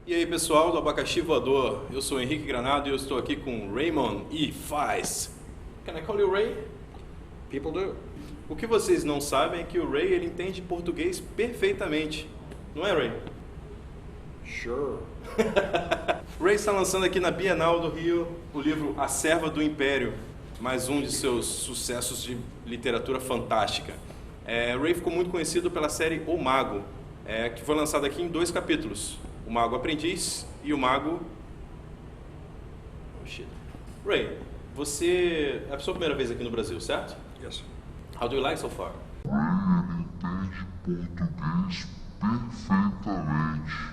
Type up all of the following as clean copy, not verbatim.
E aí pessoal do Abacaxi voador, eu sou Henrique Granado e eu estou aqui com Raymond E. Feist. Can I call you Ray? People do. O que vocês não sabem é que o Ray ele entende português perfeitamente, não é Ray? Sure. Ray está lançando aqui na Bienal do Rio o livro A Serva do Império, mais um de seus sucessos de literatura fantástica. Ray ficou muito conhecido pela série O Mago, que foi lançada aqui em 2 capítulos. O Mago Aprendiz e o Mago... Oh, shit. Ray, você é a sua primeira vez aqui no Brasil, certo? Yes. How do you like so far?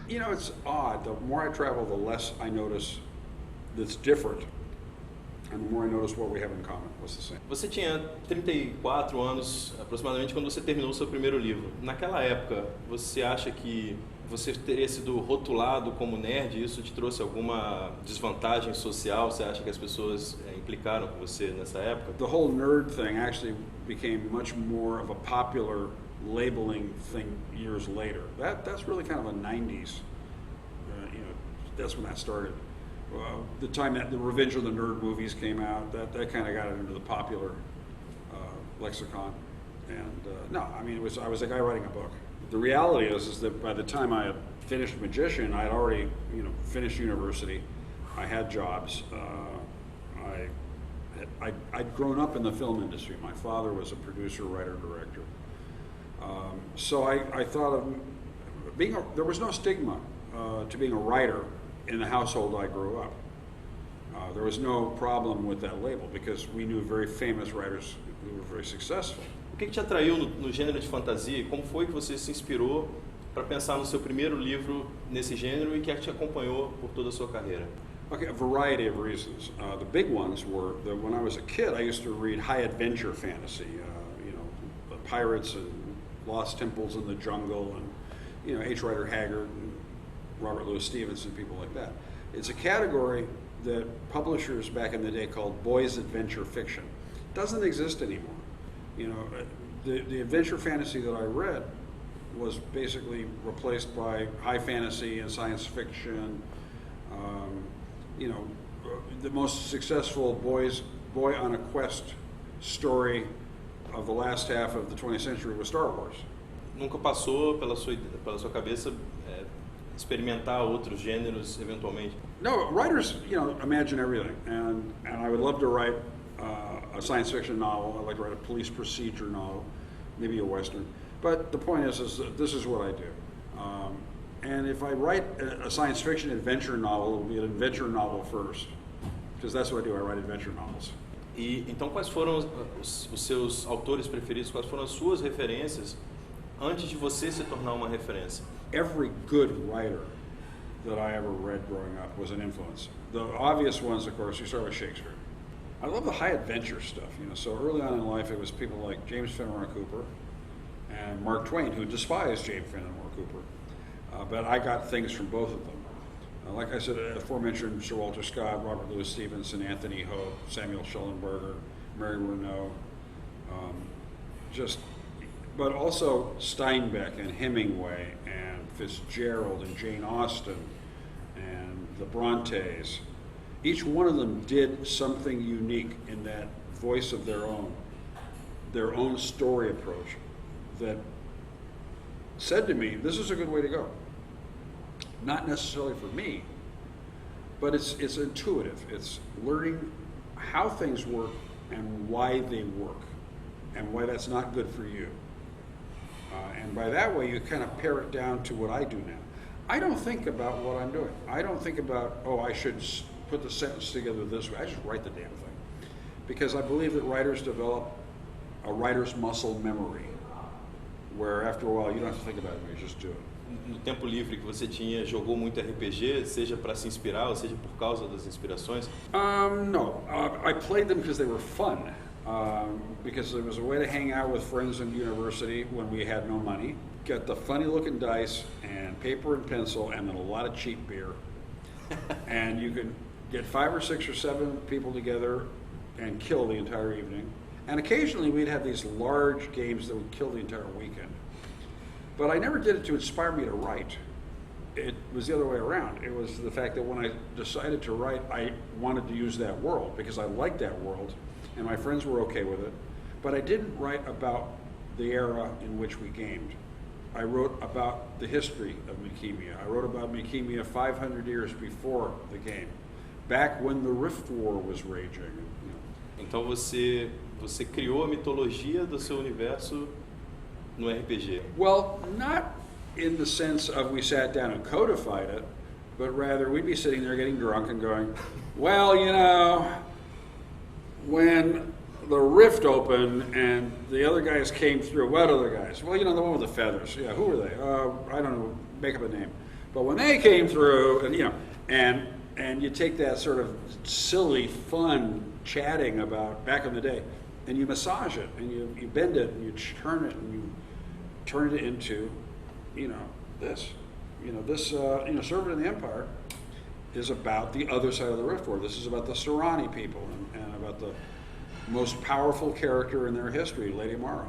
You know, it's odd. The more I travel, the less I notice that's different. And the more I notice what we have in common. What's the same? Você tinha 34 anos, aproximadamente, quando você terminou o seu primeiro livro. Naquela época, você acha que você teria sido rotulado como nerd e isso te trouxe alguma desvantagem social? Você acha que as pessoas implicaram com você nessa época? The whole nerd thing actually became much more of a popular labeling thing years later. That's really kind of a 90s, that's when that started. The time that the Revenge of the Nerd movies came out, that kind of got it into the popular lexicon. And no, I mean, I was a guy writing a book. The reality is that by the time I had finished Magician, I had already, finished university. I had jobs. I'd grown up in the film industry. My father was a producer, writer, director. So I thought of there was no stigma to being a writer in the household I grew up. There was no problem with that label because we knew very famous writers who were very successful. O que te atraiu no gênero de fantasia e como foi que você se inspirou para pensar no seu primeiro livro nesse gênero e que te acompanhou por toda a sua carreira? Okay, a variety of reasons. The big ones were that when I was a kid, I used to read high adventure fantasy, pirates and lost temples in the jungle, and H. Rider Haggard and Robert Louis Stevenson, people like that. It's a category that publishers back in the day called boys' adventure fiction. It doesn't exist anymore. The adventure fantasy that I read was basically replaced by high fantasy and science fiction. The most successful boy on a quest story of the last half of the 20th century was Star Wars. Nunca passou pela sua cabeça experimentar outros gêneros eventualmente? No, writers, imagine everything, and I would love to write a science fiction novel. I'd like to write a police procedure novel, maybe a western. But the point is that this is what I do. And if I write a science fiction adventure novel, it'll be an adventure novel first, because that's what I do. I write adventure novels. E então, quais foram os seus autores preferidos? Quais foram as suas referências antes de você se tornar uma referência? Every good writer that I ever read growing up was an influence. The obvious ones, of course, you start with Shakespeare. I love the high adventure stuff, So early on in life, it was people like James Fenimore Cooper and Mark Twain, who despised James Fenimore Cooper. But I got things from both of them. Like I said, aforementioned Sir Walter Scott, Robert Louis Stevenson, Anthony Hope, Samuel Schellenberger, Mary Renaud, but also Steinbeck and Hemingway and Fitzgerald and Jane Austen and the Brontes. Each one of them did something unique in that voice of their own story approach that said to me, this is a good way to go. Not necessarily for me, but it's intuitive. It's learning how things work and why they work and why that's not good for you. And by that way, you kind of pare it down to what I do now. I don't think about what I'm doing. I don't think about, I should put the sentence together this way. I just write the damn thing. Because I believe that writers develop a writer's muscle memory, where after a while you don't have to think about it, you just do it. No tempo livre que você tinha, jogou muito RPG, seja para se inspirar ou seja por causa das inspirações? No, I played them because they were fun. Because it was a way to hang out with friends in university when we had no money. Get the funny looking dice and paper and pencil and then a lot of cheap beer. And you could get 5 or 6 or 7 people together and kill the entire evening. And occasionally we'd have these large games that would kill the entire weekend. But I never did it to inspire me to write. it was the other way around. It was the fact that when I decided to write, I wanted to use that world because I liked that world, and my friends were okay with it. But I didn't write about the era in which we gamed. I wrote about the history of Mekemia. I wrote about Mekemia 500 years before the game, back when the Rift War was raging. You know. Então você criou a mitologia do seu universo no RPG. Well, not in the sense of we sat down and codified it, but rather we'd be sitting there getting drunk and going, well, you know, when the rift opened and the other guys came through, what other guys? Well, you know, the one with the feathers. Yeah, who were they? I don't know, make up a name. But when they came through, and you know, and you take that sort of silly, fun chatting about back in the day, and you massage it, and you bend it, and you turn it, and you turn it into, you know, this. You know, this, Servant of the Empire is about the other side of the Rift War. This is about the Serrani people and about the most powerful character in their history, Lady Morrow.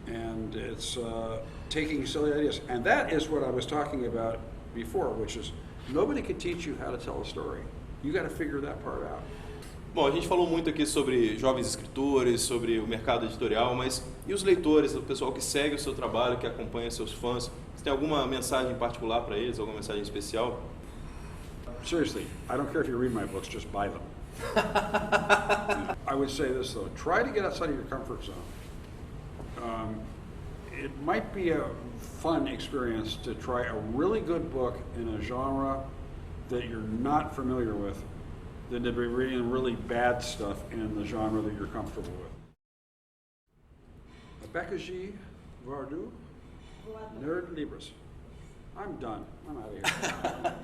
And it's taking silly ideas. And that is what I was talking about before, which is nobody can teach you how to tell a story. You got to figure that part out. Bom, a gente falou muito aqui sobre jovens escritores, sobre o mercado editorial, mas e os leitores, o pessoal que segue o seu trabalho, que acompanha seus fãs? Você tem alguma mensagem particular para eles, alguma mensagem especial? Seriously, I don't care if you read my books, just buy them. I would say this though, try to get outside of your comfort zone. It might be a fun experience to try a really good book in a genre that you're not familiar with than to be reading really bad stuff in the genre that you're comfortable with. Abacaxi, Vardu, Nerd Libras. I'm done. I'm out of here.